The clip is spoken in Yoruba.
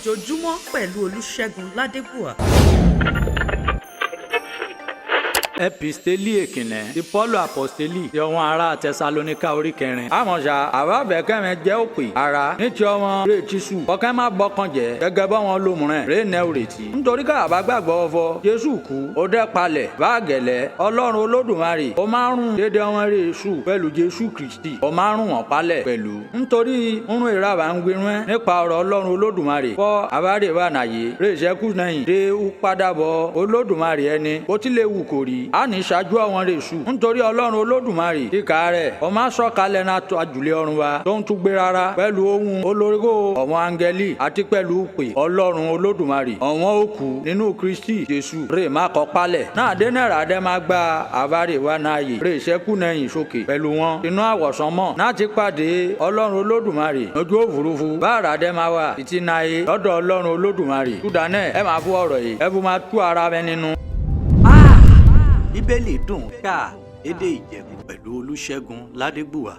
ojoojúmọ́ pẹ̀lú Olusegun Ladegbuwa. Episteli ekine ti Paul aposteli ti ọmọ ará Thessalonica orí kẹrin. Àmọ̀ṣà àbábẹ̀kẹ́rin jẹ́ òpè ara ní ti ọmọ rẹ̀ tíṣù. Ọ̀kẹ́ má gbọ́kàn jẹ́ gẹ́gẹ́ bọ́ wọn lómùrẹ̀ rẹ̀ nẹ́ òrètí. Nítorí ká àbá gbàgbọ́ ọfọ Jésù kú ó dẹ́ palẹ̀ báàgẹ̀lẹ̀ Ọlọ́run Olódùmarè ó máa rún dédé ọmọ rẹ̀ Èṣù pẹ̀lú Jésù Kristi ó máa rún wọn palẹ̀ pẹ̀lú. Nítorí ń rún ìràbà ń gbirun nípa ọ̀rọ̀ Ọlọ́run Olódùmarè fọ́ àbárè wà nàyè rẹ̀ ṣẹ́kù nẹ́yìn dé ó padàbọ̀ Olódùmarè ẹni ó ti lè wù kò rí. A ní ṣáájú àwọn Èṣù nítorí Ọlọ́run Olódùmarè kíkà rẹ̀ ó máa sọ̀kalẹ̀ náà tó àjùlé ọ̀run wa tó ń tún gbé rárá pẹ̀lú ohun olóríkó ọ̀wọ́n áńgẹ́lì àti pẹ̀lú pè Ọlọ́run Olódùmarè ọ̀wọ́n òkú nínú Kristi Jésù rè má kọ́ palẹ̀ náà dé náírà dẹ́ máa gba àbárè wa náàyè rè ṣẹ́kù nẹ́yìn sókè pẹ̀lú wọn inú àwọ̀sánmọ̀ náà ti pàdé Ọlọ́run Olódùmarè lójú òfurufú báàrà dẹ́ máa wà títí náà lọ́dọ̀ Ọlọ́run Olódùmarè túdánẹ̀ ẹ máa fún ọ̀rọ̀ yìí ẹ fún máa tú ara mẹ́ nínú. Bíbélì dùn ká èdè Ìjẹ̀bú pẹ̀lú Olusegun Ladegbuwa.